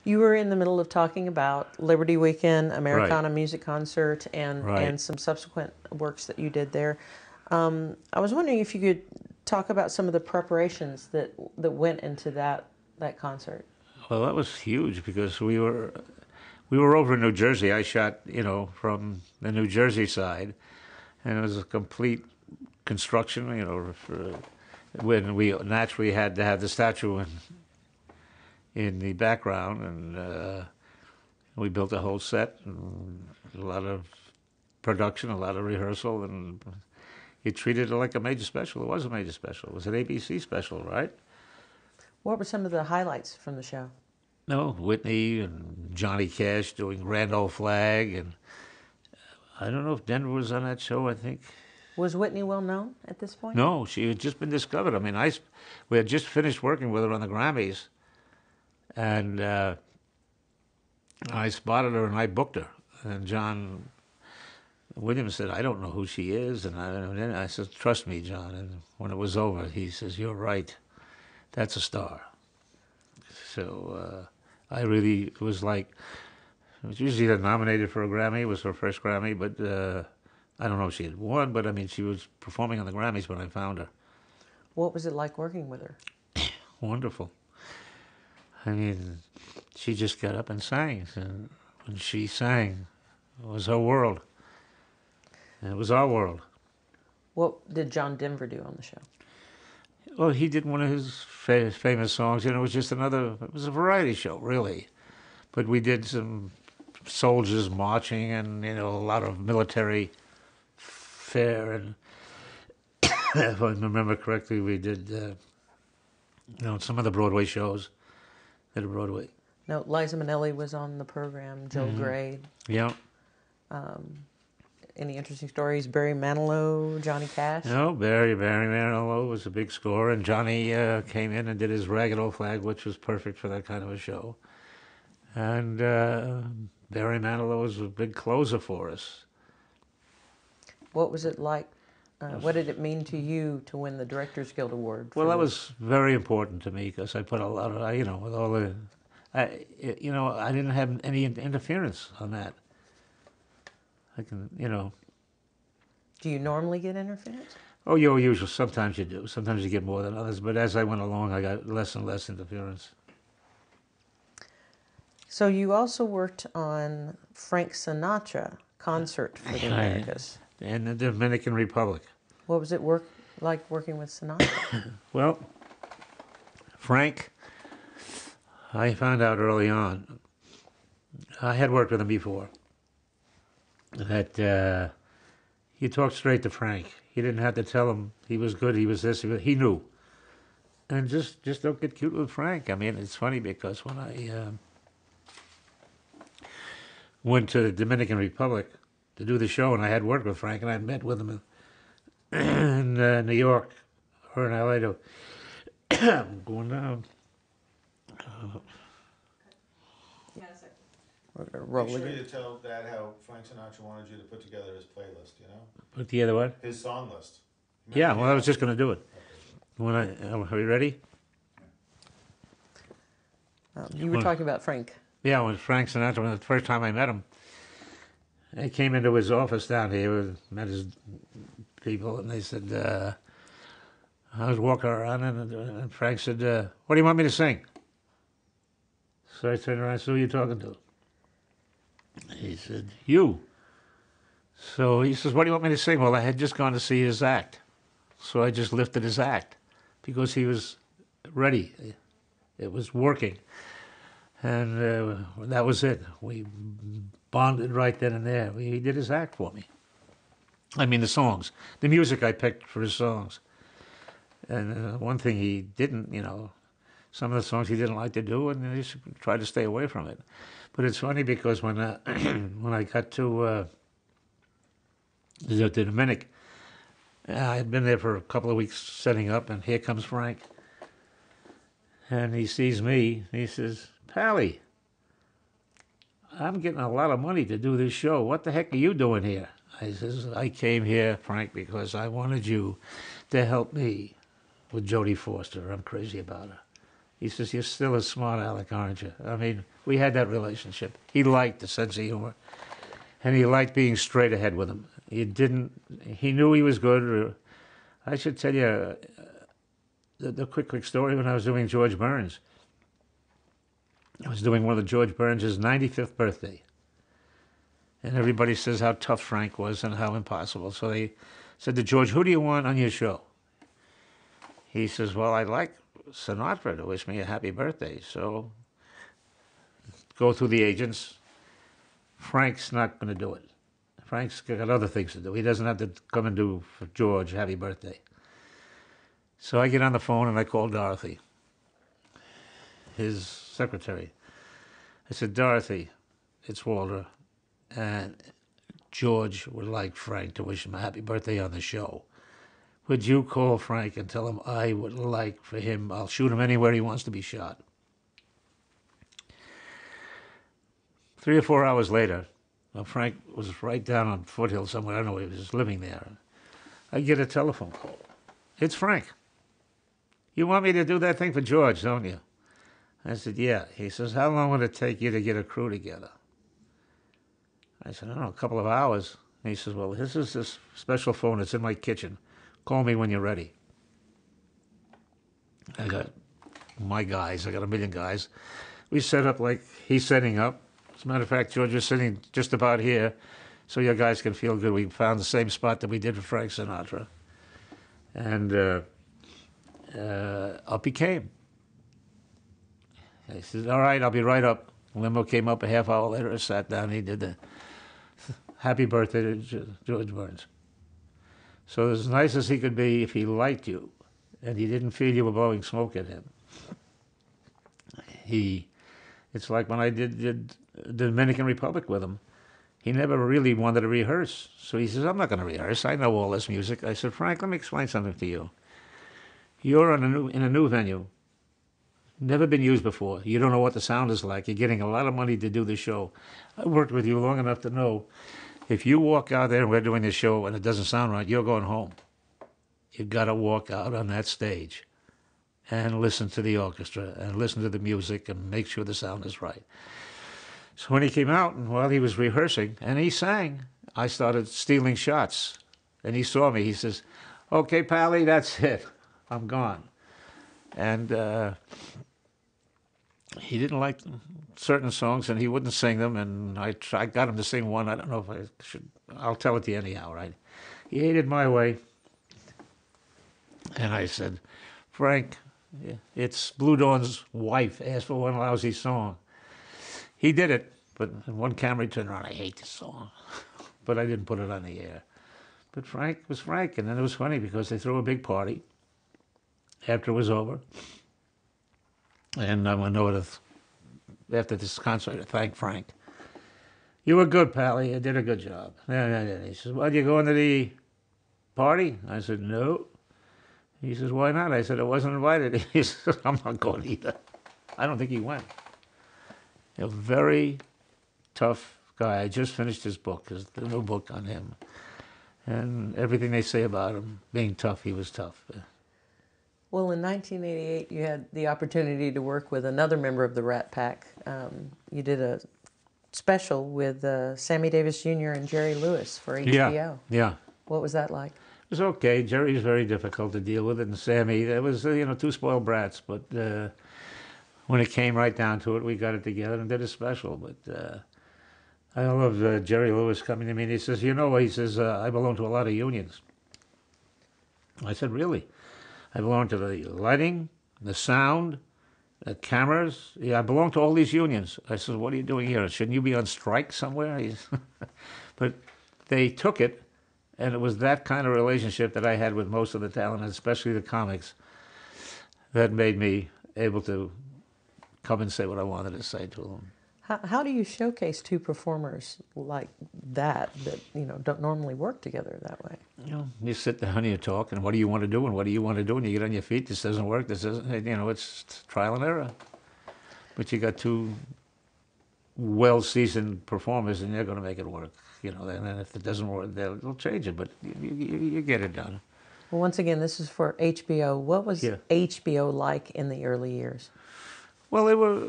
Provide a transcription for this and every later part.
You were in the middle of talking about Liberty Weekend, Right, Americana Music Concert, right. and some subsequent works that you did there. I was wondering if you could talk about some of the preparations that went into that concert. Well, that was huge because we were over in New Jersey. I shot, from the New Jersey side, and it was a complete construction, when we naturally had to have the statue in the background, and we built a whole set, and a lot of production, a lot of rehearsal, and you treated it like a major special. It was a major special. It was an ABC special, right? What were some of the highlights from the show? No, Whitney and Johnny Cash doing Grand Old Flag, and I don't know if Denver was on that show. I think Was Whitney well known at this point? no, she had just been discovered. I mean, we had just finished working with her on the Grammys, and I spotted her and I booked her. And John Williams said, "I don't know who she is," and I said, "Trust me, John." And when it was over, he says, "You're right. That's a star." So I really it was like. It was usually nominated for a Grammy. It was her first Grammy, but I don't know if she had won. But I mean, she was performing on the Grammys when I found her. What was it like working with her? Wonderful. I mean, she just got up and sang. And when she sang, it was her world. And it was our world. What did John Denver do on the show? Well, he did one of his famous songs, and it was just it was a variety show, really. But we did some soldiers marching and, a lot of military fare. And if I remember correctly, we did, some of the Broadway shows at Broadway. No, Liza Minnelli was on the program. Joe Gray. Yeah. Any interesting stories? Barry Manilow, Johnny Cash. No, Barry Manilow was a big score, and Johnny came in and did his Ragged Old Flag, which was perfect for that kind of a show. And Barry Manilow was a big closer for us. What was it like? What did it mean to you to win the Directors Guild Award? Well, that was very important to me because I put a lot of, with all the, I didn't have any interference on that. I can. Do you normally get interference? Oh, usually. Sometimes you do. Sometimes you get more than others. But as I went along, I got less and less interference. So you also worked on Frank Sinatra concert for the Americas. In the Dominican Republic. What was it like working with Sinatra? Well, Frank, I found out early on. I had worked with him before. That he talked straight to Frank. He didn't have to tell him he was good, he was this, he knew. And just don't get cute with Frank. I mean, it's funny because when I went to the Dominican Republic to do the show, and I had worked with Frank, and I met with him in New York or in LA. I'm going down. Roll Make sure again. you tell Dad how Frank Sinatra wanted you to put together his playlist, Put together what? His song list. Yeah, well, I was just going to do it. Are you ready? You were talking about Frank. Yeah, when Frank Sinatra, when the first time I met him, I came into his office down here, met his people, and they said, I was walking around, and Frank said, what do you want me to sing? So I turned around and said, who are you talking to? He said, you. So he says, what do you want me to sing? Well, I had just gone to see his act. So I just lifted his act because he was ready. It was working. And that was it. We bonded right then and there. He did his act for me. I mean, the songs. The music I picked for his songs. And one thing he didn't, some of the songs he didn't like to do, and he tried to stay away from it. But it's funny because when when I got to the Dominican, I had been there for a couple of weeks setting up, and here comes Frank. And he sees me, and he says, Pally, I'm getting a lot of money to do this show. What the heck are you doing here? I says, I came here, Frank, because I wanted you to help me with Jodie Foster. I'm crazy about her. He says, you're still a smart aleck, aren't you? I mean, we had that relationship. He liked the sense of humor, and he liked being straight ahead with him. He knew he was good. I should tell you the quick story when I was doing George Burns. I was doing one of the George Burns' 95th birthday. And everybody says how tough Frank was and how impossible. So they said to George, who do you want on your show? He says, well, I'd like Sinatra to wish me a happy birthday. So go through the agents. Frank's not going to do it. Frank's got other things to do. He doesn't have to come and do for George happy birthday. So I get on the phone and I call Dorothy, his secretary. I said, Dorothy, it's Walter, and George would like Frank to wish him a happy birthday on the show. Would you call Frank and tell him I would like for him, I'll shoot him anywhere he wants to be shot. 3 or 4 hours later, Frank was right down on Foothill somewhere, I don't know, he was living there. I get a telephone call. It's Frank. You want me to do that thing for George, don't you? I said, yeah. He says, how long would it take you to get a crew together? I said, I don't know, a couple of hours. And he says, well, this is this special phone. It's in my kitchen. Call me when you're ready. I got my guys. I got 1 million guys. We set up like he's setting up. As a matter of fact, George is sitting just about here, so your guys can feel good. We found the same spot that we did for Frank Sinatra. And up he came. He said, all right, I'll be right up. Limo came up a half hour later and sat down. He did the happy birthday to George Burns. So as nice as he could be, if he liked you and he didn't feel you were blowing smoke at him, it's like when I did the Dominican Republic with him, he never really wanted to rehearse. So he says, I'm not going to rehearse. I know all this music. I said, Frank, let me explain something to you. You're in a new venue, never been used before. You don't know what the sound is like. You're getting a lot of money to do the show. I worked with you long enough to know if you walk out there and we're doing this show and it doesn't sound right, you're going home. You've got to walk out on that stage and listen to the orchestra and listen to the music and make sure the sound is right. So when he came out and while he was rehearsing and he sang, I started stealing shots. And he saw me. He says, okay, Pally, that's it. I'm gone. And he didn't like certain songs, and he wouldn't sing them. And I got him to sing one. I don't know if I should. I'll tell it to you anyhow, right? He hated My Way. And I said, Frank, it's Blue Dawn's wife asked for one lousy song. He did it, but one camera turned around. I hate this song. But I didn't put it on the air. But Frank was Frank. And then it was funny because they threw a big party after it was over. And I went over after this concert to thank Frank. You were good, Pally. You did a good job. He says, well, you going to the party? I said, no. He says, why not? I said, I wasn't invited. He says, I'm not going either. I don't think he went. A very tough guy. I just finished his book, the new book on him. And everything they say about him, being tough, he was tough. Well, in 1988, you had the opportunity to work with another member of the Rat Pack. You did a special with Sammy Davis Jr. and Jerry Lewis for HBO. Yeah. What was that like? It was okay. Jerry's very difficult to deal with, and Sammy, it was, two spoiled brats. But when it came right down to it, we got it together and did a special. But I love Jerry Lewis coming to me, and he says, I belong to a lot of unions. I said, really? I belong to the lighting, the sound, the cameras. Yeah, I belong to all these unions. I said, what are you doing here? Shouldn't you be on strike somewhere? But they took it, and it was that kind of relationship that I had with most of the talent, especially the comics, that made me able to come and say what I wanted to say to them. How do you showcase two performers like that don't normally work together that way? You sit down and you talk, and what do you want to do, and what do you want to do, and you get on your feet. This doesn't work. This doesn't. It's trial and error. But you got two well-seasoned performers, and they're going to make it work. And then if it doesn't work, they'll change it. But you get it done. Well, once again, this is for HBO. What was HBO like in the early years? Well, they were,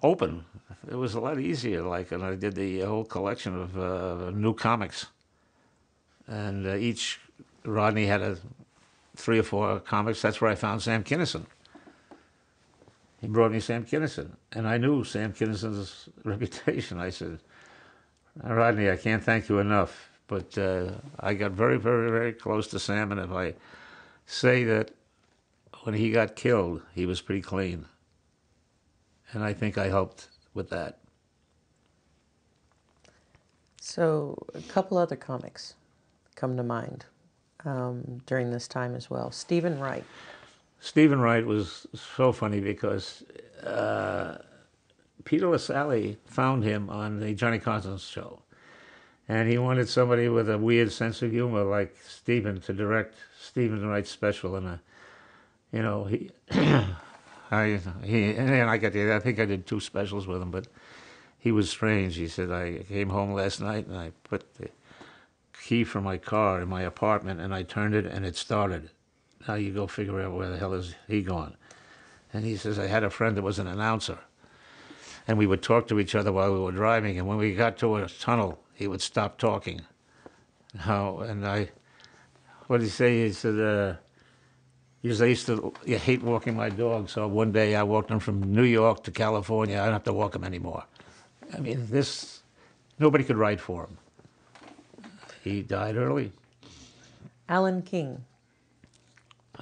open. It was a lot easier. Like, and I did the whole collection of new comics, and each Rodney had 3 or 4 comics. That's where I found Sam Kinison. He brought me Sam Kinison, and I knew Sam Kinison's reputation. I said, Rodney, I can't thank you enough, but I got very, very, very close to Sam, and if I say that when he got killed, he was pretty clean, and I think I helped with that. So a couple other comics come to mind during this time as well. Stephen Wright. Stephen Wright was so funny because Peter LaSalle found him on the Johnny Carson show, and he wanted somebody with a weird sense of humor like Stephen to direct Stephen Wright's special, and he, I think I did 2 specials with him, but he was strange. He said, I came home last night and I put the key for my car in my apartment and I turned it and it started. Now you go figure out where the hell is he gone. And he says, I had a friend that was an announcer, and we would talk to each other while we were driving, and when we got to a tunnel, he would stop talking. What did he say? He said, because I used to hate walking my dog, so one day I walked him from New York to California. I don't have to walk him anymore. I mean, nobody could write for him. He died early. Alan King.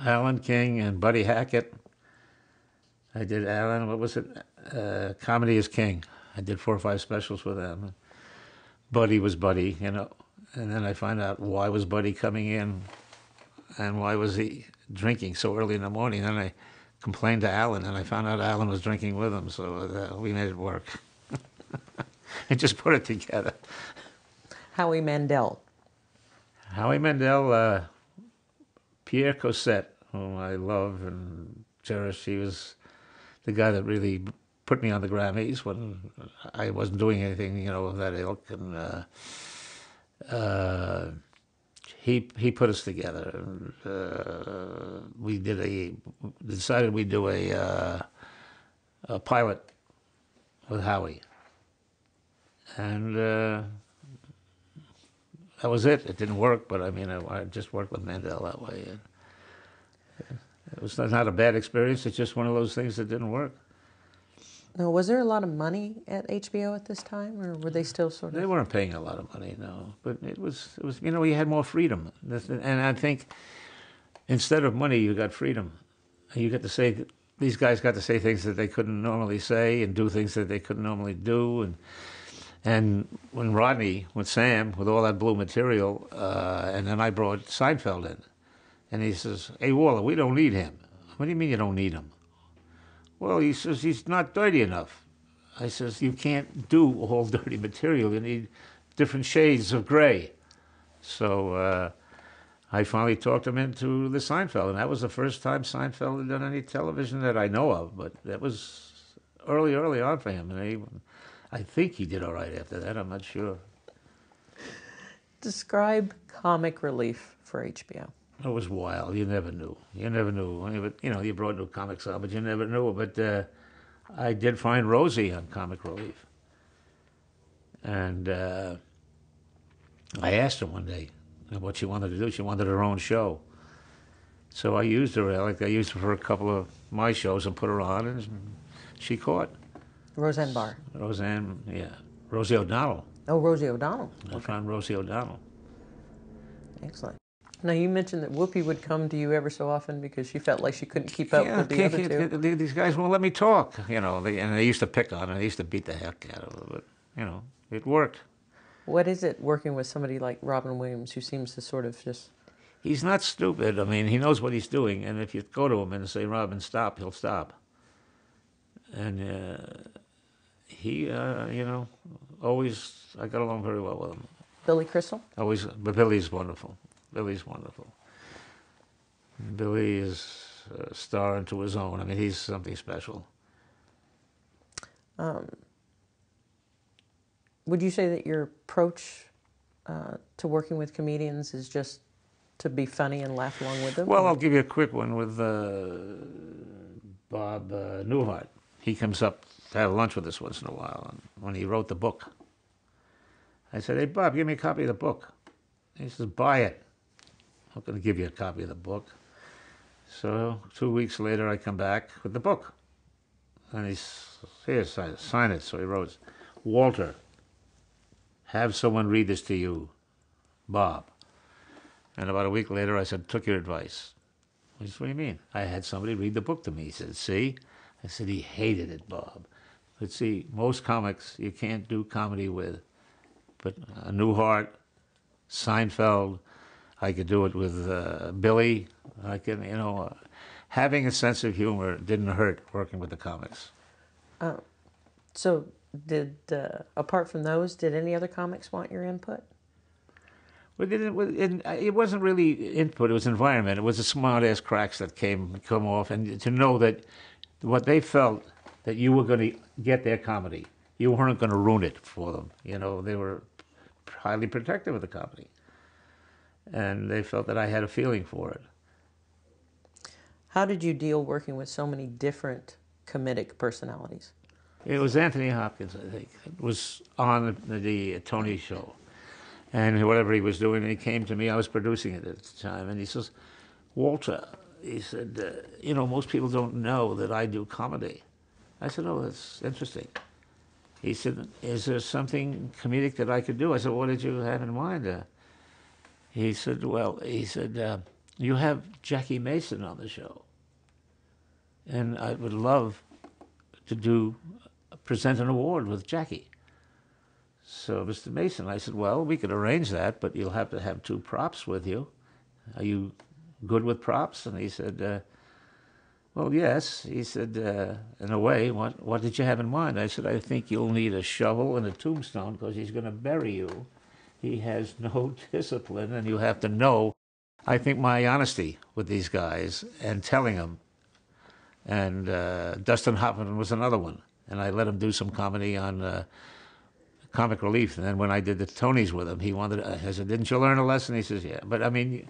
Alan King and Buddy Hackett. I did Alan, what was it? Comedy is King. I did 4 or 5 specials with him. Buddy was Buddy, And then I find out why was Buddy coming in and why was he drinking so early in the morning. Then I complained to Alan, and I found out Alan was drinking with him, so we made it work. And just put it together. Howie Mandel. Howie Mandel, Pierre Cosette, whom I love and cherish. He was the guy that really put me on the Grammys when I wasn't doing anything, of that ilk. And he put us together. We decided we'd do a pilot with Howie. And that was it. It didn't work, but I just worked with Mandel that way. And it was not a bad experience. It's just one of those things that didn't work. Now, was there a lot of money at HBO at this time, or were they still sort of? They weren't paying a lot of money, no. But it was you had more freedom. And I think instead of money, you got freedom. You got to say, these guys got to say things that they couldn't normally say and do things that they couldn't normally do. And when Rodney, with Sam, with all that blue material, and then I brought Seinfeld in, and he says, hey, Waller, we don't need him. What do you mean you don't need him? Well, he says, he's not dirty enough. I says, you can't do all dirty material. You need different shades of gray. So I finally talked him into the Seinfeld, and that was the first time Seinfeld had done any television that I know of, but that was early on for him. And I think he did all right after that. I'm not sure. Describe comic relief for HBO. It was wild. You never knew. You never knew. You brought new comics out, but you never knew. But I did find Rosie on Comic Relief. And I asked her one day what she wanted to do. She wanted her own show. So I used her. I used her for a couple of my shows and put her on, and she caught. Roseanne Barr. Rosie O'Donnell. Oh, Rosie O'Donnell. I found Rosie O'Donnell. Excellent. Now, you mentioned that Whoopi would come to you ever so often because she felt like she couldn't keep up with the other two. These guys won't let me talk, and they used to pick on her. They used to beat the heck out of her, but, it worked. What is it working with somebody like Robin Williams, who seems to sort of just... He's not stupid. He knows what he's doing, and if you go to him and say, Robin, stop, he'll stop. And he, always, I got along very well with him. Billy Crystal? Always, but Billy's wonderful. Billy's wonderful. Billy is a star unto his own. He's something special. Would you say that your approach to working with comedians is just to be funny and laugh along with them? Well, I'll give you a quick one with Bob Newhart. he comes up to have lunch with us once in a while. And when he wrote the book, I said, "Hey, Bob, give me a copy of the book." He says, "Buy it." I'm not going to give you a copy of the book. So 2 weeks later, I come back with the book. And he's, "Here, sign it." So he wrote, "Walter, have someone read this to you, Bob." And about a week later, I said, "Took your advice." He said, "What do you mean?" "I had somebody read the book to me." He said, "See?" I said, "He hated it, Bob." But see, most comics you can't do comedy with. But Newhart, Seinfeld, I could do it with Billy. I can, having a sense of humor didn't hurt working with the comics. So, apart from those, did any other comics want your input? But it wasn't really input, it was environment. It was the smart-ass cracks that come off, and to know that what they felt, that you were going to get their comedy. You weren't going to ruin it for them. They were highly protective of the comedy. And they felt that I had a feeling for it. How did you deal working with so many different comedic personalities? It was Anthony Hopkins, I think. It was on the Tony show. And whatever he was doing, he came to me. I was producing it at the time. And he says, "Walter," he said, "most people don't know that I do comedy." I said, "Oh, that's interesting." He said, "Is there something comedic that I could do?" I said, "What did you have in mind?" He said, "You have Jackie Mason on the show. And I would love to present an award with Jackie." So, "Mr. Mason," I said, "Well, we could arrange that, but you'll have to have 2 props with you. Are you good with props?" And he said, "Well, yes." He said, "In a way, what did you have in mind?" I said, "I think you'll need a shovel and a tombstone because he's going to bury you. He has no discipline, and you have to know." I think my honesty with these guys and telling them, and Dustin Hoffman was another one, and I let him do some comedy on Comic Relief. And then when I did the Tonys with him, I said, "Didn't you learn a lesson?" He says, "Yeah." But I mean,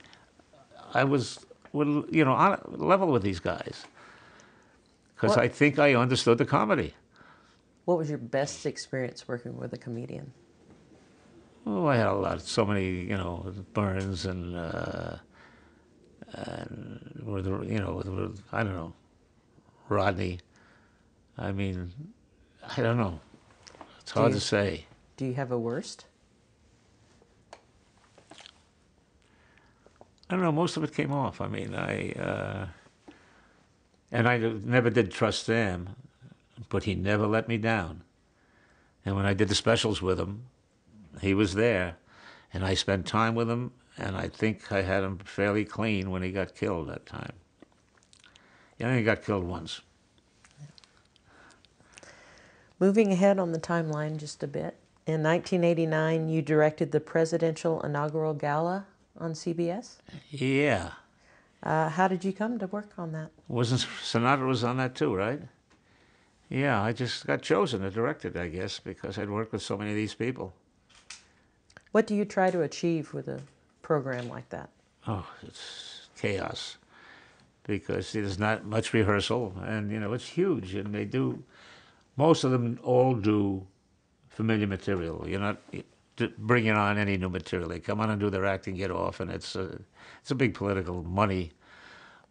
I was, on level with these guys because I think I understood the comedy. What was your best experience working with a comedian? Oh, I had so many, Burns and I don't know, Rodney. I mean, I don't know. It's hard to say. Do you have a worst? I don't know. Most of it came off. I mean, and I never did trust Sam, but he never let me down. And when I did the specials with him, he was there, and I spent time with him, and I think I had him fairly clean when he got killed that time. He only got killed once. Moving ahead on the timeline just a bit, in 1989, you directed the presidential inaugural gala on CBS. Yeah. How did you come to work on that? Sinatra was on that too, right? Yeah, I just got chosen to direct it, I guess, because I'd worked with so many of these people. What do you try to achieve with a program like that? Oh, it's chaos, because there's not much rehearsal, and it's huge, and most of them all do familiar material. You're not bringing on any new material. They come on and do their acting, get off, and it's a big political money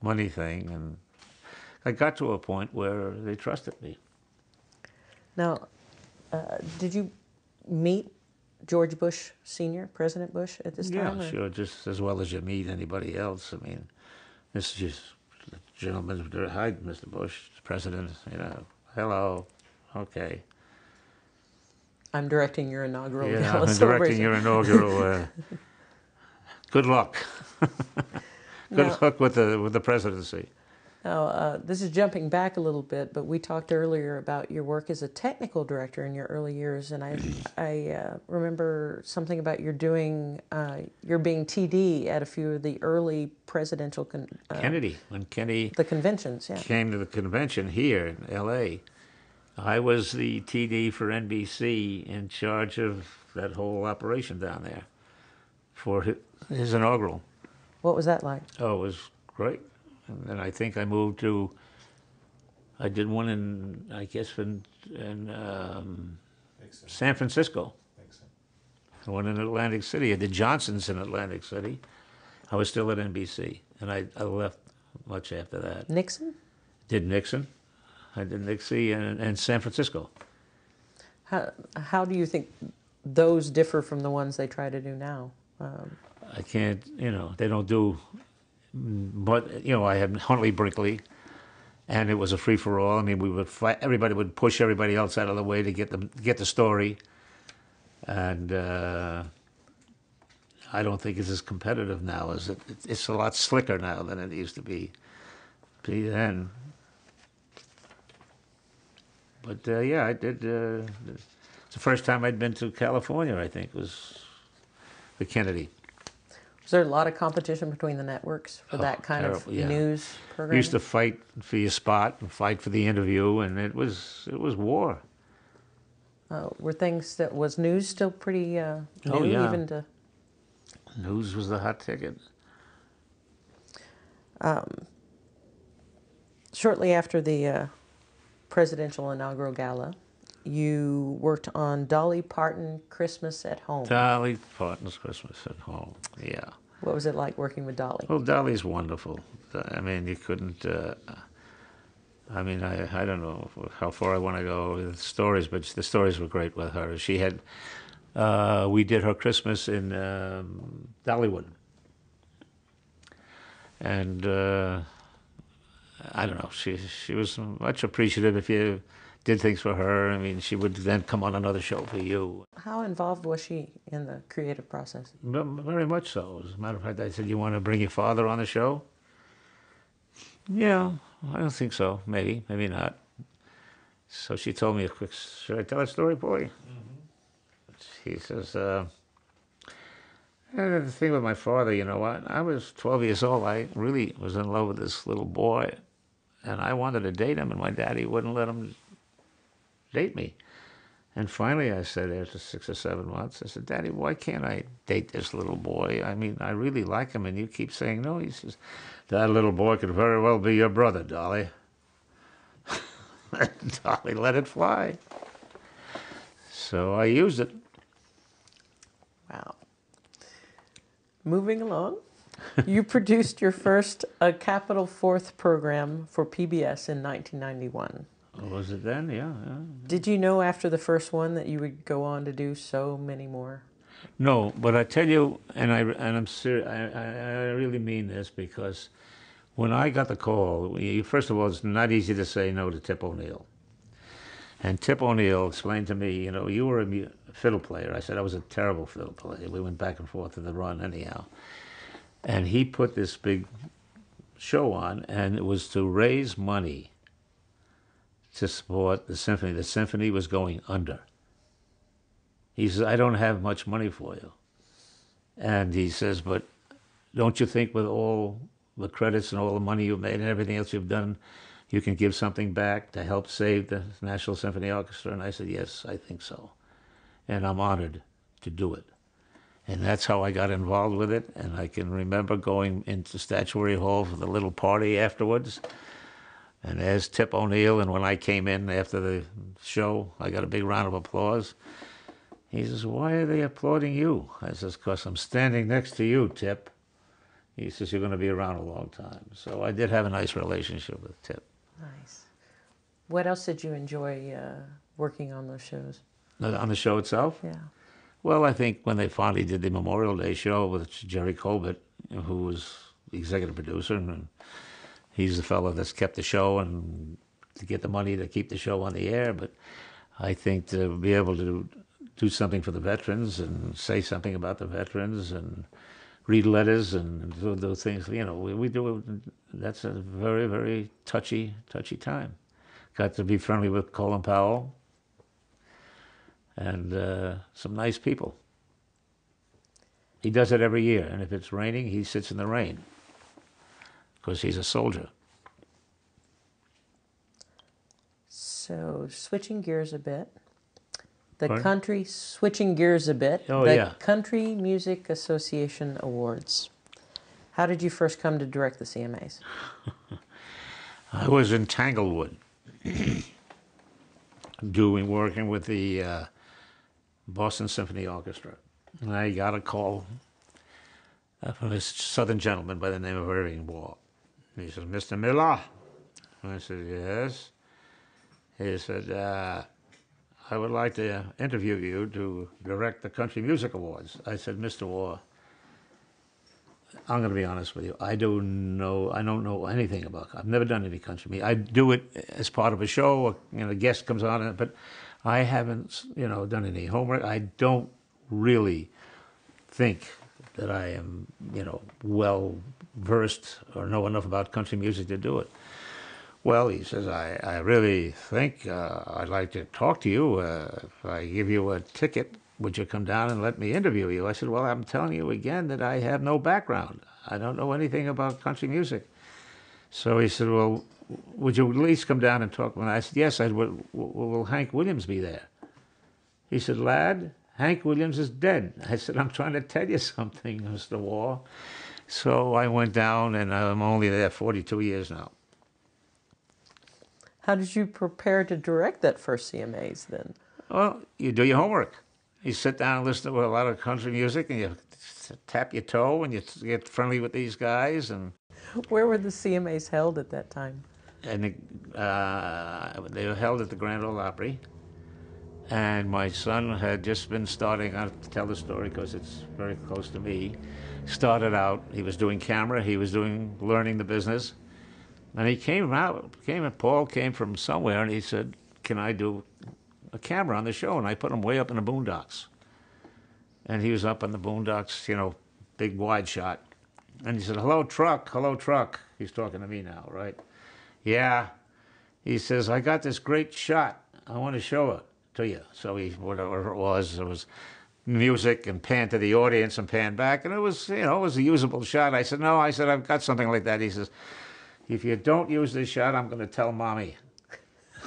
thing. And I got to a point where they trusted me. Now, did you meet George Bush Sr., President Bush, at this time? Yeah, sure, just as well as you meet anybody else. I mean, this is just the gentleman. Hi, Mr. Bush, President. Hello, okay. I'm directing your inaugural Yeah, gala I'm celebration. directing your inaugural. Good luck. Good luck with the presidency. Now, this is jumping back a little bit, but we talked earlier about your work as a technical director in your early years, and I remember something about your being TD at a few of the early presidential Kennedy, when Kennedy the conventions, yeah. came to the convention here in L.A., I was the TD for NBC in charge of that whole operation down there for his inaugural. What was that like? Oh, it was great. And then I think I moved to I did one in, I guess, in Makes sense. San Francisco. Makes sense. One in Atlantic City. I did Johnson's in Atlantic City. I was still at NBC, and I left much after that. Nixon? Did Nixon. I did Nixie and San Francisco. How do you think those differ from the ones they try to do now? I can't, they don't do, but, I had Huntley Brinkley, and it was a free-for-all. I mean, we would fight, everybody would push everybody else out of the way to get the story. And I don't think it's as competitive now as it's a lot slicker now than it used to be then. But yeah, I did. It's the first time I'd been to California, I think, was the Kennedy. Was there a lot of competition between the networks for that kind of terrible, yeah. news We program? used to fight for your spot and fight for the interview, and it was war. Were things that was news still pretty new, Oh, yeah. even to News was the hot ticket. shortly after the presidential inaugural gala, you worked on Dolly Parton Christmas at Home. Dolly Parton's Christmas at Home. Yeah. What was it like working with Dolly? Well, Dolly's wonderful. I mean, you couldn't. I mean, I don't know how far I want to go with the stories, but the stories were great with her. She had. We did her Christmas in Dollywood, and I don't know. She was much appreciative if you did things for her. I mean, she would then come on another show for you. How involved was she in the creative process? Very much so. As a matter of fact, I said, "You want to bring your father on the show?" Yeah, I don't think so. Maybe, maybe not. So she told me a quick. Should I tell a story, boy? She says, the thing with my father, you know what? I was 12 years old. I really was in love with this little boy, and I wanted to date him, and my daddy wouldn't let him date me. And finally I said, after 6 or 7 months, I said, "Daddy, why can't I date this little boy? I mean, I really like him, and you keep saying no." He says, "That little boy could very well be your brother, Dolly." Dolly let it fly. So I used it. Wow. Moving along, you produced your first Capital Fourth program for PBS in 1991. Was it then? Yeah. Did you know after the first one that you would go on to do so many more? No, but I tell you, and I'm serious. I really mean this, because when I got the call, first of all, it's not easy to say no to Tip O'Neill. And Tip O'Neill explained to me, you were a fiddle player. I said I was a terrible fiddle player. We went back and forth in the run anyhow. And he put this big show on, and it was to raise money to support the symphony. The symphony was going under. He says, "I don't have much money for you." And he says, "But don't you think with all the credits and all the money you've made and everything else you've done, you can give something back to help save the National Symphony Orchestra?" And I said, "Yes, I think so. And I'm honored to do it." And that's how I got involved with it. And I can remember going into Statuary Hall for the little party afterwards. And there's Tip O'Neill, and when I came in after the show, I got a big round of applause. He says, "Why are they applauding you?" I says, "'Cause I'm standing next to you, Tip." He says, "You're going to be around a long time." So I did have a nice relationship with Tip. Nice. What else did you enjoy working on those shows? On the show itself? Yeah. Well, I think when they finally did the Memorial Day show with Jerry Colbert, who was the executive producer, and he's the fellow that's kept the show and to get the money to keep the show on the air. But I think to be able to do something for the veterans and say something about the veterans and read letters and do those things, we do. That's a very, very touchy time. Got to be friendly with Colin Powell and some nice people. He does it every year, and if it's raining, he sits in the rain because he's a soldier. So switching gears a bit, the Pardon? switching gears a bit, Oh, the yeah. Country Music Association Awards. How did you first come to direct the CMAs? I was in Tanglewood, working with the Boston Symphony Orchestra. And I got a call from this southern gentleman by the name of Irving Wall. He said, "Mr. Miller?" I said, "Yes." He said, "I would like to interview you to direct the Country Music Awards." I said, "Mr. Wall, I'm going to be honest with you. I don't know anything about. I've never done any country music. I do it as part of a show. A guest comes on, but I haven't, done any homework. I don't really think that I am, well versed or know enough about country music to do it." Well, he says, I really think I'd like to talk to you. If I give you a ticket, would you come down and let me interview you? I said, "Well, I'm telling you again that I have no background. I don't know anything about country music." So he said, "Well, would you at least come down and talk?" And I said, "Yes." I said, "Will Hank Williams be there?" He said, "Lad, Hank Williams is dead." I said, "I'm trying to tell you something, Mr. Wall." So I went down, and I'm only there 42 years now. How did you prepare to direct that first CMAs then? Well, you do your homework. You sit down and listen to a lot of country music, and you tap your toe, and you get friendly with these guys, and Where were the CMAs held at that time? they were held at the Grand Ole Opry. And my son had just been starting out to tell the story because it's very close to me. Started out, he was doing camera, he was learning the business. And Paul came from somewhere and he said, "Can I do a camera on the show?" And I put him way up in the boondocks. And he was up in the boondocks, big wide shot. And he said, "Hello, truck, hello, truck." He's talking to me now, right? "Yeah." He says, "I got this great shot. I want to show it to you." So whatever it was music and pan to the audience and pan back. And it was a usable shot. I said, "No," I said, "I've got something like that." He says, "If you don't use this shot, I'm going to tell Mommy."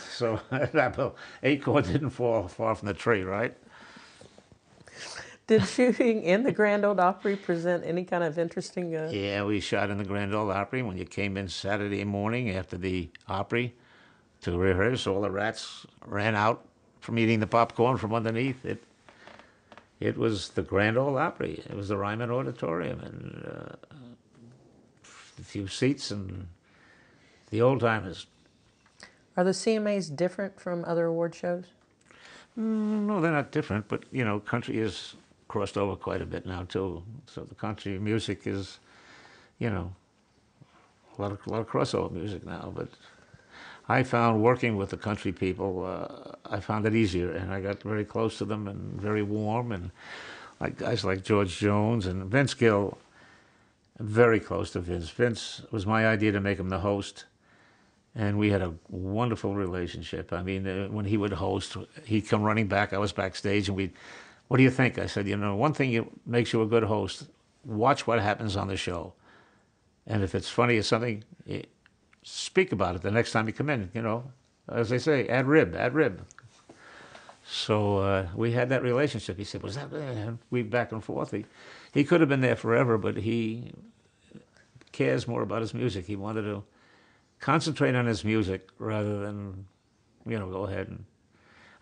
So that acorn didn't fall far from the tree, right? Did shooting in the Grand Ole Opry present any kind of interesting... Yeah, we shot in the Grand Ole Opry. When you came in Saturday morning after the Opry to rehearse, all the rats ran out from eating the popcorn from underneath. It was the Grand Ole Opry. It was the Ryman Auditorium, and a few seats, and the old timers. Are the CMAs different from other award shows? No, they're not different, but country has crossed over quite a bit now too. So the country music is, a lot of crossover music now. But I found working with the country people, I found it easier, and I got very close to them and very warm, and like guys like George Jones and Vince Gill. Very close to Vince. Vince was my idea to make him the host, and we had a wonderful relationship. I mean, when he would host, he'd come running back. I was backstage, and "What do you think?" I said, "One thing makes you a good host, watch what happens on the show. And if it's funny or something, speak about it the next time you come in, As they say, ad rib. So we had that relationship. He said, "Was that?" And we back and forth. He could have been there forever, but he cares more about his music. He wanted to concentrate on his music rather than, go ahead and...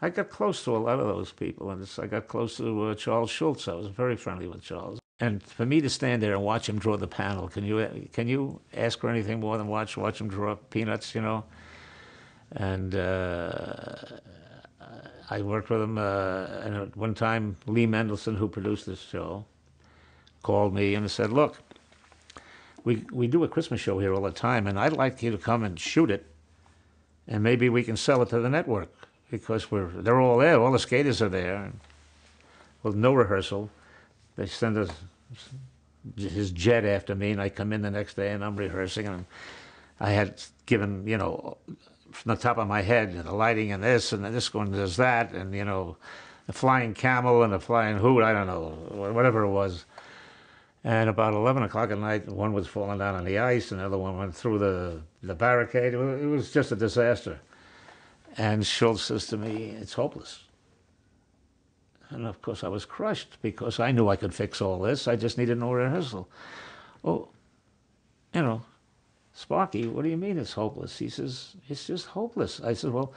I got close to a lot of those people, and I got close to Charles Schultz. I was very friendly with Charles. And for me to stand there and watch him draw the panel, can you ask for anything more than watch him draw peanuts, And I worked with him, and at one time, Lee Mendelson, who produced this show, called me and said, "Look, we do a Christmas show here all the time, and I'd like you to come and shoot it, and maybe we can sell it to the network, because they're all there, all the skaters are there, and with no rehearsal. They send his jet after me, and I come in the next day, and I'm rehearsing, and I had given, from the top of my head, the lighting and this one does that, and, the flying camel and the flying hoot, I don't know, whatever it was. And about 11 o'clock at night, one was falling down on the ice, and the other one went through the barricade. It was just a disaster. And Schultz says to me, "It's hopeless." And of course I was crushed, because I knew I could fix all this. I just needed no rehearsal. Well, Sparky, what do you mean it's hopeless? He says, it's just hopeless. I said, well,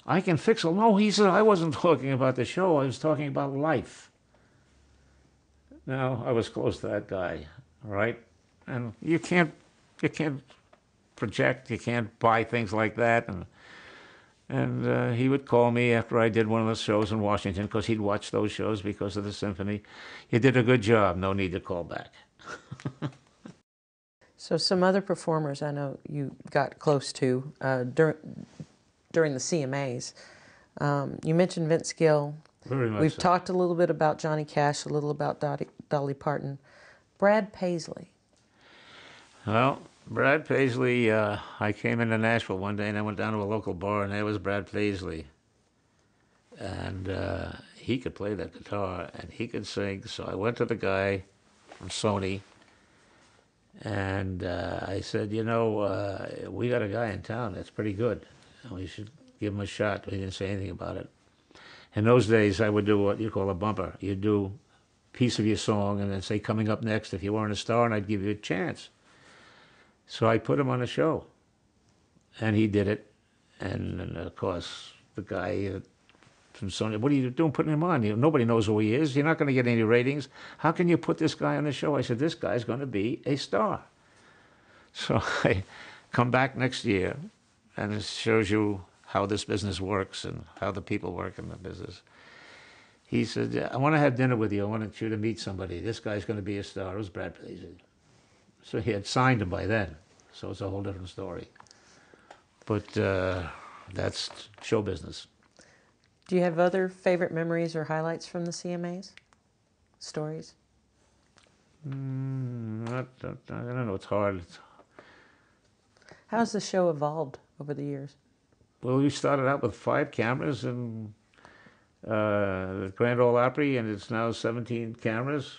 I can fix it. No, he said, I wasn't talking about the show. I was talking about life. Now, I was close to that guy, all right? And you can't project, you can't buy things like that. And he would call me after I did one of the shows in Washington, because he'd watch those shows because of the symphony. You did a good job. No need to call back. So some other performers I know you got close to during the CMAs. You mentioned Vince Gill. Very much We've so. talked a little bit about Johnny Cash, a little about Dolly Parton. Brad Paisley. Well, Brad Paisley, I came into Nashville one day and I went down to a local bar and there was Brad Paisley. And he could play that guitar and he could sing. So I went to the guy from Sony and I said, you know, we got a guy in town that's pretty good. We should give him a shot. He didn't say anything about it. In those days, I would do what you call a bumper. You'd do a piece of your song and then say, coming up next, if you weren't a star, and I'd give you a chance. So I put him on a show, and he did it. And of course, the guy from Sony, what are you doing putting him on? Nobody knows who he is. You're not going to get any ratings. How can you put this guy on the show? I said, this guy's going to be a star. So I come back next year, and it shows you how this business works and how the people work in the business. He said, I want to have dinner with you. I want you to meet somebody. This guy's going to be a star. It was Brad Paisley. So he had signed him by then. So it's a whole different story. But that's show business. Do you have other favorite memories or highlights from the CMAs? Stories? I don't know. It's hard. How's the show evolved over the years? Well, we started out with 5 cameras in the Grand Ole Opry, and it's now 17 cameras,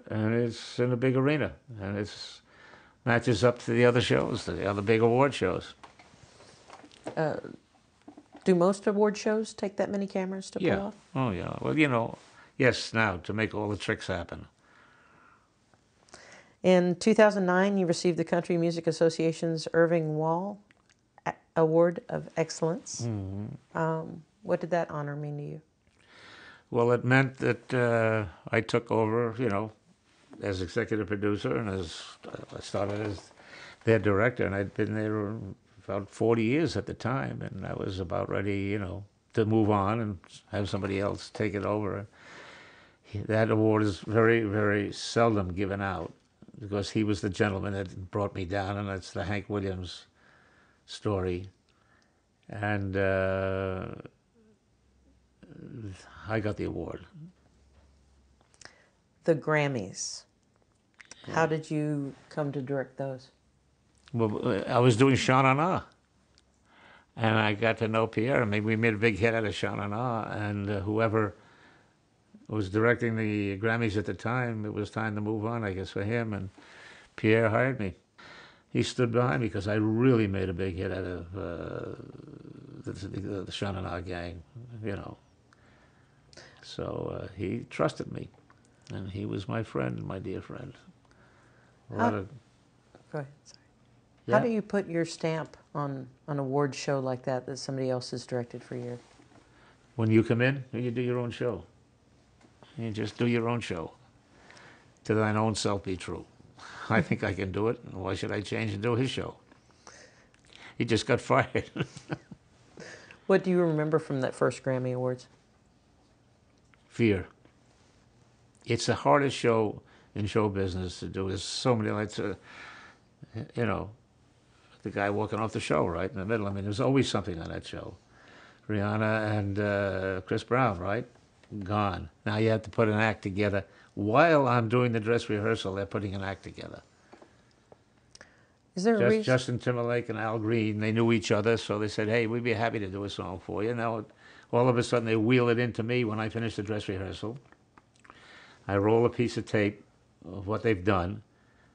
and it's in a big arena, and it's matches up to the other shows, the other big award shows. Do most award shows take that many cameras to pull Yeah. off? Oh, yeah. Well, you know, yes, now, to make all the tricks happen. In 2009, you received the Country Music Association's Irving Wall Award of Excellence. What did that honor mean to you? Well, it meant that I took over, you know, as executive producer, and I started as their director, and I'd been there about 40 years at the time, and I was about ready, you know, to move on and have somebody else take it over. That award is very, very seldom given out because he was the gentleman that brought me down, and that's the Hank Williams story. And I got the award. The Grammys. How did you come to direct those? Well, I was doing Sha Na Na, and I got to know Pierre. I mean, we made a big hit out of Sha Na Na, and whoever was directing the Grammys at the time, it was time to move on, I guess, for him, and Pierre hired me. He stood behind me because I really made a big hit out of the Sha Na Na gang, you know. So he trusted me, and he was my friend, my dear friend. Go ahead, sorry. Yeah. How do you put your stamp on an award show like that somebody else has directed for you? When you come in, you do your own show. You just do your own show. To thine own self be true. I think I can do it. Why should I change and do his show? He just got fired. What do you remember from that first Grammy Awards? Fear. It's the hardest show in show business to do. There's so many, like, you know, the guy walking off the show right in the middle. I mean, there's always something on that show. Rihanna and Chris Brown, right? Gone. Now you have to put an act together. While I'm doing the dress rehearsal, they're putting an act together. Is there a reason? Justin Timberlake and Al Green, they knew each other, so they said, hey, we'd be happy to do a song for you. Now, all of a sudden, they wheel it into me when I finish the dress rehearsal. I roll a piece of tape of what they've done,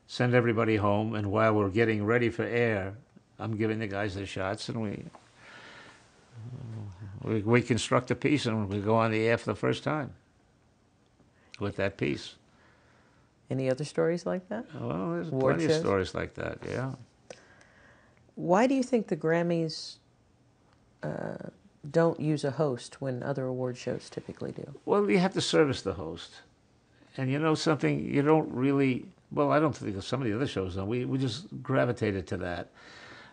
send everybody home, and while we're getting ready for air, I'm giving the guys their shots, and we construct a piece, and we go on the air for the first time with that piece. Any other stories like that? Well, there's Award plenty of shows? stories like that, yeah. Why do you think the Grammys don't use a host when other award shows typically do? Well, you have to service the host. And you know something, you don't really, well, I don't think some of the other shows don't. We just gravitated to that.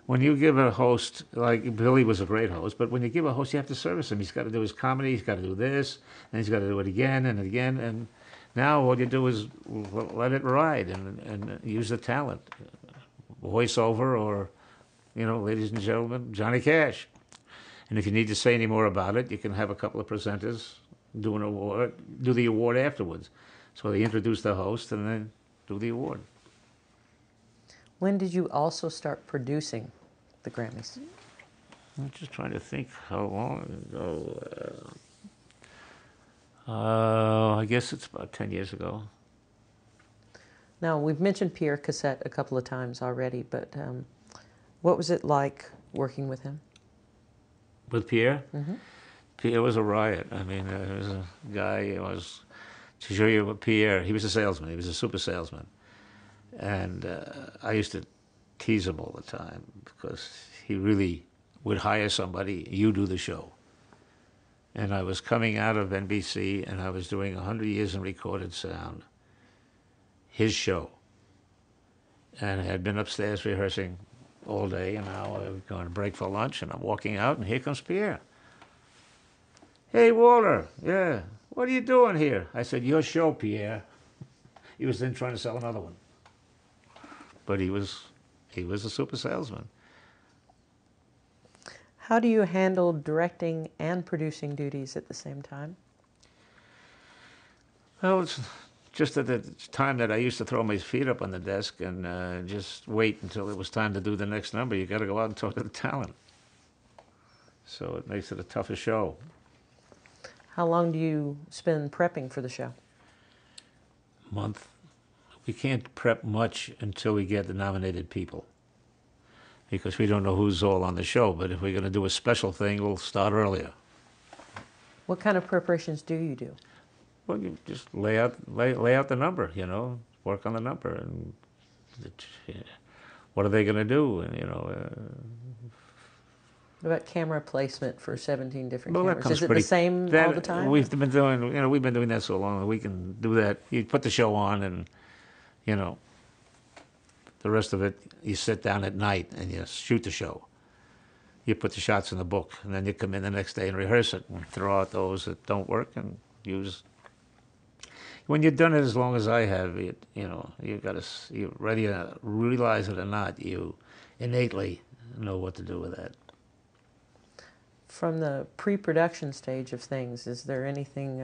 When you give a host, like Billy was a great host, but when you give a host, you have to service him. He's got to do his comedy, he's got to do this, and he's got to do it again and again. And now all you do is let it ride and use the talent. Voiceover or, you know, ladies and gentlemen, Johnny Cash. And if you need to say any more about it, you can have a couple of presenters do the award afterwards. So they introduce the host and then do the award. When did you also start producing the Grammys? I'm just trying to think how long ago. I guess it's about 10 years ago. Now, we've mentioned Pierre Cassette a couple of times already, but what was it like working with him? With Pierre? Mm-hmm. Pierre was a riot. I mean, there was a guy, to show you what Pierre, he was a salesman. He was a super salesman. And I used to tease him all the time because he really would hire somebody, you do the show. And I was coming out of NBC and I was doing 100 Years in Recorded Sound, his show. And I had been upstairs rehearsing all day, and now I'm going to break for lunch, and I'm walking out, and here comes Pierre. Hey, Walter, yeah, what are you doing here? I said, your show, Pierre. He was then trying to sell another one. But he was a super salesman. How do you handle directing and producing duties at the same time? Well, it's just at the time that I used to throw my feet up on the desk and just wait until it was time to do the next number. You got to go out and talk to the talent. So it makes it a tougher show. How long do you spend prepping for the show? Month. We can't prep much until we get the nominated people, because we don't know who's all on the show. But if we're going to do a special thing, we'll start earlier. What kind of preparations do you do? Well, you just lay out the number, you know, work on the number, and what are they going to do, and What about camera placement for 17 different well, that cameras? comes Is it pretty, the same that, all the time? We've been doing that so long that we can do that. You put the show on, and the rest of it, you sit down at night and you shoot the show. You put the shots in the book, and then you come in the next day and rehearse it and throw out those that don't work and use. When you've done it as long as I have, whether you realize it or not, you innately know what to do with that. From the pre-production stage of things, is there anything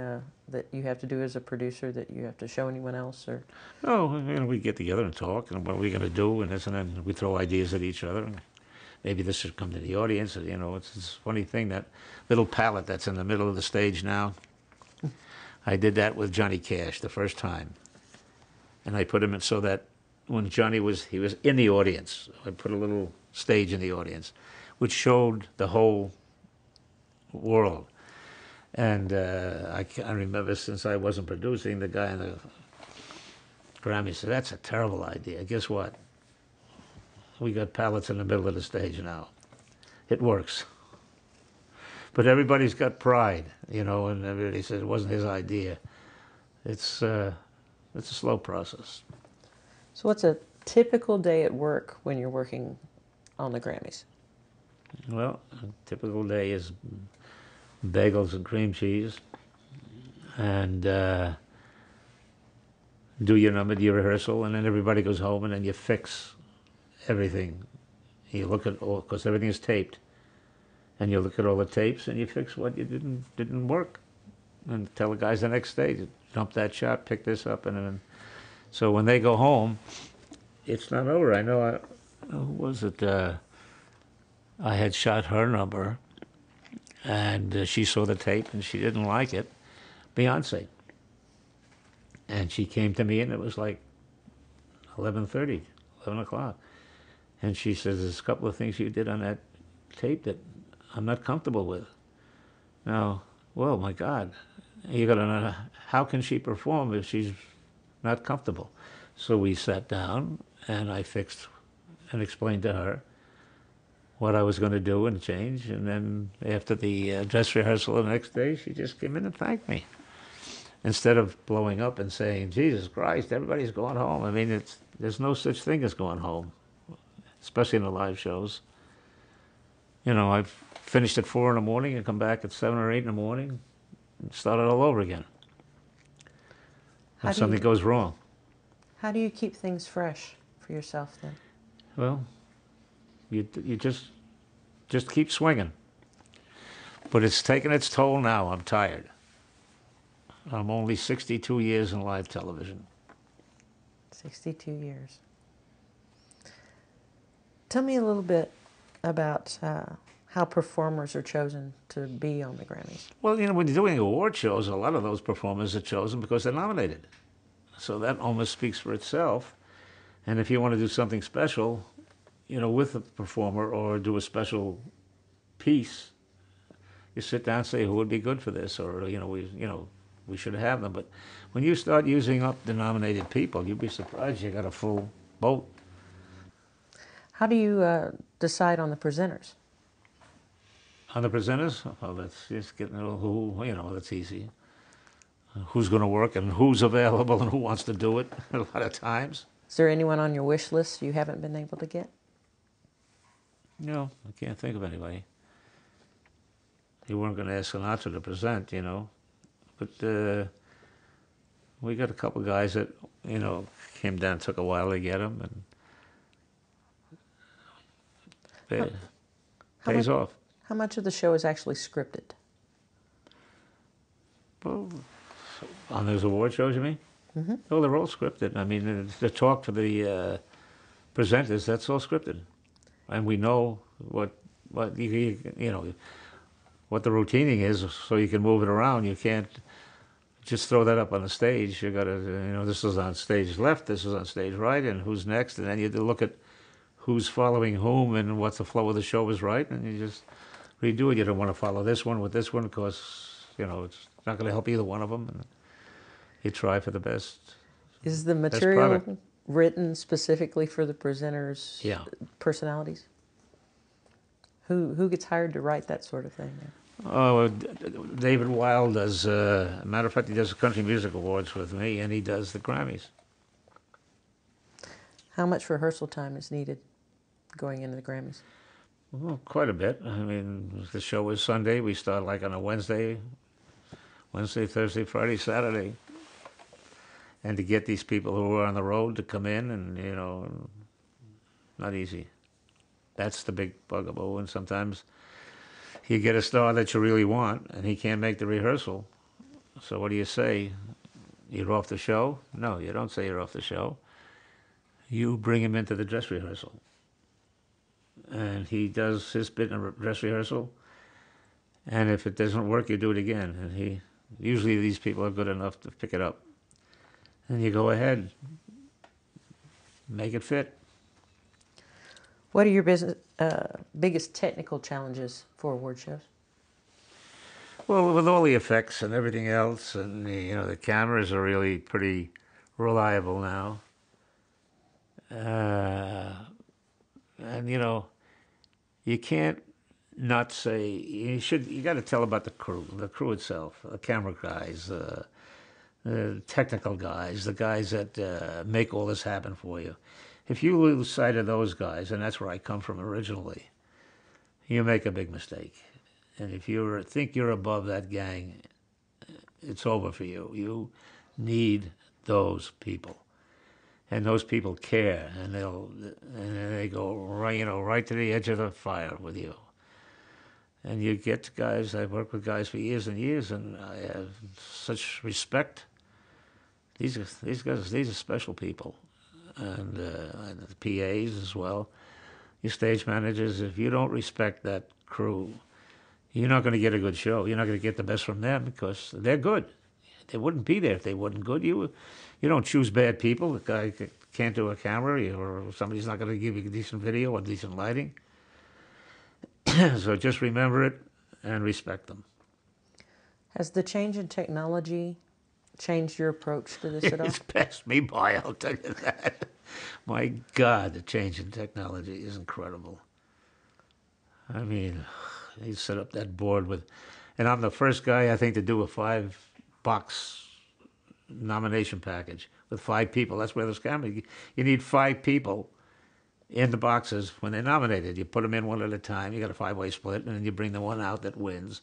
that you have to do as a producer that you have to show anyone else? Or Oh, we get together and talk, and what are we going to do, and this, and then we throw ideas at each other. And maybe this should come to the audience. It's a funny thing, that little palette that's in the middle of the stage now. I did that with Johnny Cash the first time, and I put him in so that when Johnny was in the audience, I put a little stage in the audience, which showed the whole world. And I remember, since I wasn't producing, the guy in the Grammy said, "That's a terrible idea. Guess what? We got pallets in the middle of the stage now. It works." But everybody's got pride, and everybody says it wasn't his idea. It's a slow process. so, what's a typical day at work when you're working on the Grammys? Well, a typical day is bagels and cream cheese, and do your number, do your rehearsal, and then everybody goes home, and then you fix everything. You look at all, because everything is taped, and you look at all the tapes, and you fix what you didn't work, and tell the guys the next day, dump that shot, pick this up, and then, so when they go home, it's not over. I know, who was it? I had shot her number, and she saw the tape, and she didn't like it. Beyonce. And she came to me, and it was like 11:30, 11 o'clock. And she says, "There's a couple of things you did on that tape that I'm not comfortable with." Now, well, my God, you got to know, how can she perform if she's not comfortable? So we sat down, and I fixed and explained to her what I was going to do and change. And then after the dress rehearsal the next day, she just came in and thanked me. Instead of blowing up and saying, Jesus Christ, everybody's going home. I mean, there's no such thing as going home, especially in the live shows. You know, I've finished at 4 in the morning and come back at 7 or 8 in the morning and start it all over again. How If do something you- goes wrong. How do you keep things fresh for yourself then? Well, you just keep swinging. But it's taken its toll now. I'm tired. I'm only 62 years in live television. 62 years. Tell me a little bit about how performers are chosen to be on the Grammys. Well, you know, when you're doing award shows, a lot of those performers are chosen because they're nominated. So that almost speaks for itself. And if you want to do something special, you know, with a performer or do a special piece, you sit down and say, who would be good for this? Or, we should have them. But when you start using up the nominated people, you'd be surprised you got a full boat. How do you decide on the presenters? On the presenters, well, that's just getting that's easy. Who's going to work and who's available and who wants to do it a lot of times. Is there anyone on your wish list you haven't been able to get? No, I can't think of anybody. You weren't going to ask Sinatra to present, you know. But we got a couple guys that, came down, took a while to get them, and pays off. How much of the show is actually scripted? Well, on those award shows, you mean? Mm-hmm. Oh, they're all scripted. I mean, the talk for the presenters, that's all scripted. And we know what what the routining is, so you can move it around. You can't just throw that up on the stage. You got to, this is on stage left, this is on stage right, and who's next, and then you have to look at who's following whom and what the flow of the show is right, and you just redo it. You don't want to follow this one with this one because it's not going to help either one of them. And you try for the best. Is the material product. written specifically for the presenters' Yeah. personalities? Who gets hired to write that sort of thing? Oh, David Wild does. Matter of fact, he does the Country Music Awards with me, and he does the Grammys. How much rehearsal time is needed going into the Grammys? Well, quite a bit. I mean, the show is Sunday. We start like on a Wednesday, Thursday, Friday, Saturday. And to get these people who are on the road to come in and, not easy. That's the big bugaboo. And sometimes you get a star that you really want and he can't make the rehearsal. So what do you say? You're off the show? No, you don't say you're off the show. You bring him into the dress rehearsal. And he does his bit in a dress rehearsal. And if it doesn't work, you do it again. And usually these people are good enough to pick it up. And you go ahead, make it fit. What are your biggest technical challenges for award shows? Well, with all the effects and everything else, and the cameras are really pretty reliable now. And you can't not say you got to tell about the crew itself, the camera guys, the technical guys, the guys that make all this happen for you. If you lose sight of those guys, and that's where I come from originally, you make a big mistake. And if you think you're above that gang, it's over for you. You need those people. And those people care, and they go right to the edge of the fire with you. And you get guys. I've worked with guys for years and years, and I have such respect. These are special people, and the PAs as well. Your stage managers. If you don't respect that crew, you're not going to get a good show. You're not going to get the best from them because they're good. They wouldn't be there if they weren't good. You don't choose bad people. The guy can't do a camera, or somebody's not going to give you a decent video or decent lighting. So just remember it and respect them. Has the change in technology changed your approach to this at all? It's passed me by, I'll tell you that. My God, the change in technology is incredible. I mean, he set up that board with, and I'm the first guy I think to do a 5-box nomination package with 5 people. That's where this camera. You need 5 people in the boxes when they're nominated. You put them in one at a time. You got a 5-way split, and then you bring the one out that wins.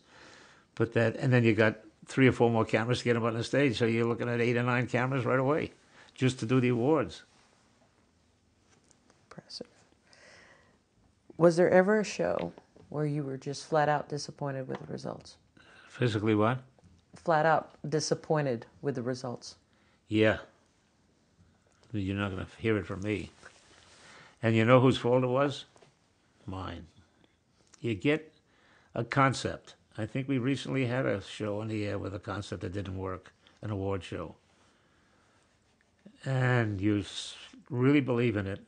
Put that, and then you got 3 or 4 more cameras to get them on the stage. So you're looking at 8 or 9 cameras right away, just to do the awards. Impressive. Was there ever a show where you were just flat out disappointed with the results? Physically, what? Flat out disappointed with the results. Yeah. You're not going to hear it from me. And you know whose fault it was? Mine. You get a concept. I think we recently had a show on the air with a concept that didn't work, an award show. And you really believe in it,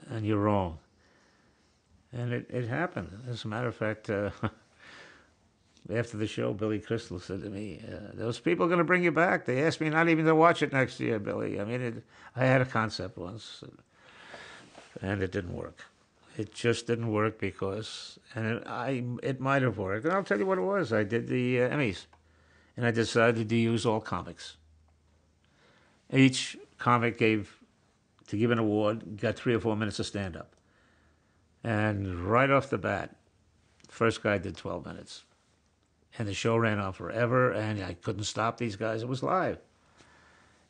and you're wrong. And it happened. As a matter of fact, after the show, Billy Crystal said to me, those people are going to bring you back. They asked me not even to watch it next year, Billy. I mean, I had a concept once, and it didn't work. It just didn't work because, and it might have worked. And I'll tell you what it was. I did the Emmys, and I decided to use all comics. Each comic to give an award, got 3 or 4 minutes of stand-up. And right off the bat, the first guy did 12 minutes. And the show ran on forever, and I couldn't stop these guys. It was live.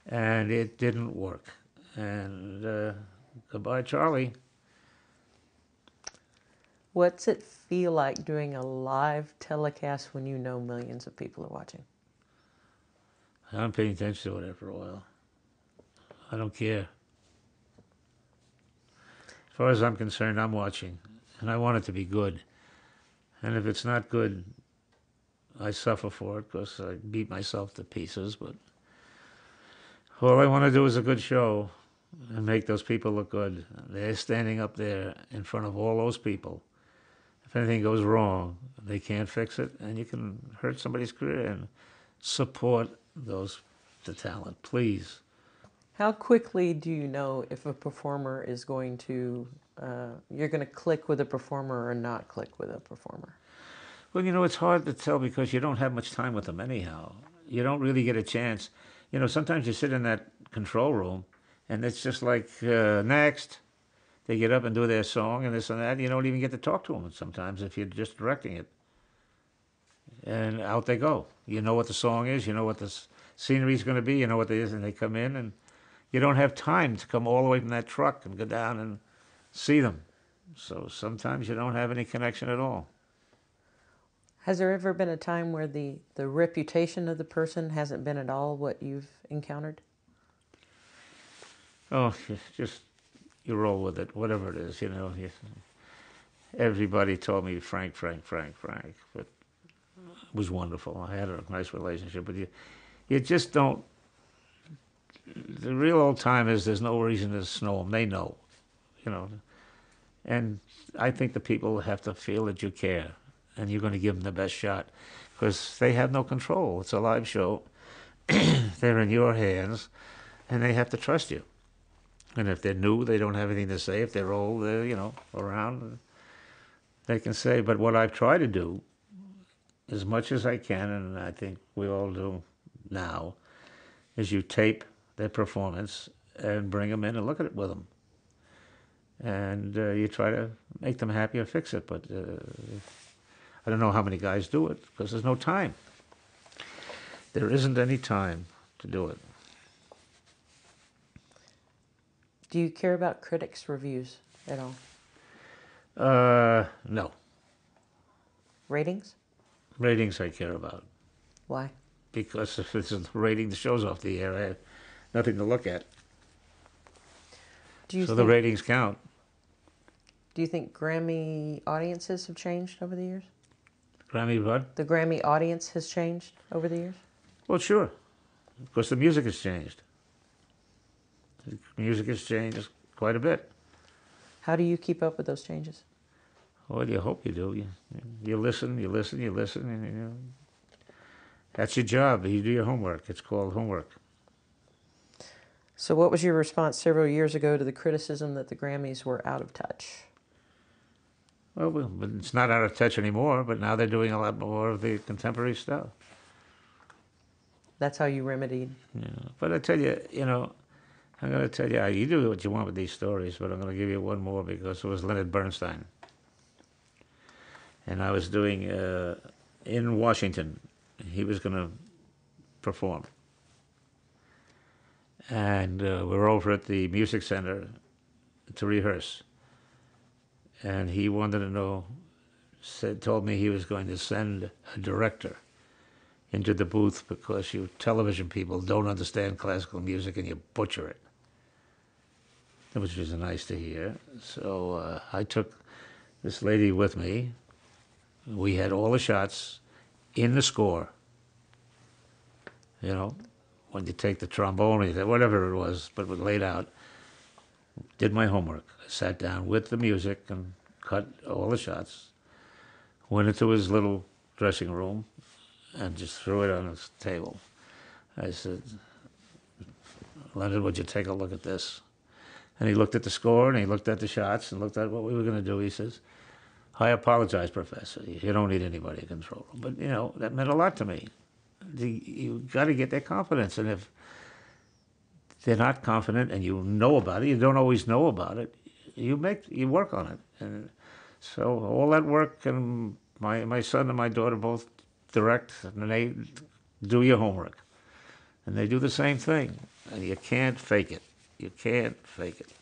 And it didn't work. And goodbye, Charlie. What's it feel like doing a live telecast when you know millions of people are watching? I'm paying attention to it after a while. I don't care. As far as I'm concerned, I'm watching. And I want it to be good. And if it's not good, I suffer for it because I beat myself to pieces. But all I want to do is a good show and make those people look good. They're standing up there in front of all those people. If anything goes wrong, they can't fix it, and you can hurt somebody's career. And support the talent, please. How quickly do you know if a performer is going to, you're going to click with a performer or not click with a performer? Well, you know, it's hard to tell because you don't have much time with them anyhow. You don't really get a chance. You know, sometimes you sit in that control room, and it's just like, next. They get up and do their song and this and that. You don't even get to talk to them sometimes if you're just directing it. And out they go. You know what the song is. You know what the scenery is going to be. You know what it is. And they come in, and you don't have time to come all the way from that truck and go down and see them. So sometimes you don't have any connection at all. Has there ever been a time where the reputation of the person hasn't been at all what you've encountered? Oh, just you roll with it, whatever it is, you know. Everybody told me Frank, but it was wonderful. I had a nice relationship with you. You just don't. The real old time is there's no reason to snow them. They know, you know. And I think the people have to feel that you care, and you're going to give them the best shot, because they have no control. It's a live show. They're in your hands, and they have to trust you. And if they're new, they don't have anything to say. If they're old, they're, you know, around, they can say. But what I've tried to do, as much as I can, and I think we all do now, is you tape their performance and bring them in and look at it with them. And you try to make them happy or fix it. But I don't know how many guys do it, because there's no time. There isn't any time to do it. Do you care about critics' reviews at all? No. Ratings? Ratings I care about. Why? Because if it's a rating, the show's off the air. I have nothing to look at. So the ratings count. Do you think Grammy audiences have changed over the years? Grammy what? The Grammy audience has changed over the years? Well, sure. Because the music has changed. The music has changed quite a bit. How do you keep up with those changes? Well, you hope you do. You listen, and you know, that's your job. You do your homework. It's called homework. So what was your response several years ago to the criticism that the Grammys were out of touch? Well, but it's not out of touch anymore, but now they're doing a lot more of the contemporary stuff. That's how you remedied. Yeah. But I tell you, I'm going to tell you, you do what you want with these stories, but I'm going to give you one more because it was Leonard Bernstein. And I was doing, in Washington, he was going to perform. And we're over at the Music Center to rehearse. And he wanted to know, told me he was going to send a director into the booth because you television people don't understand classical music and you butcher it, which was nice to hear. So I took this lady with me. We had all the shots in the score. When you take the trombone, whatever it was, but it laid out. Did my homework. I sat down with the music and cut all the shots. Went into his little dressing room and just threw it on his table. I said, Leonard, would you take a look at this? And he looked at the score and he looked at the shots and looked at what we were going to do. He says, I apologize, Professor. You don't need anybody to control them. But, that meant a lot to me. You got to get their confidence. And if they're not confident and you know about it, you don't always know about it, you work on it. And so all that work, and my son and my daughter both direct, and they do your homework. And they do the same thing. And you can't fake it. You can't fake it.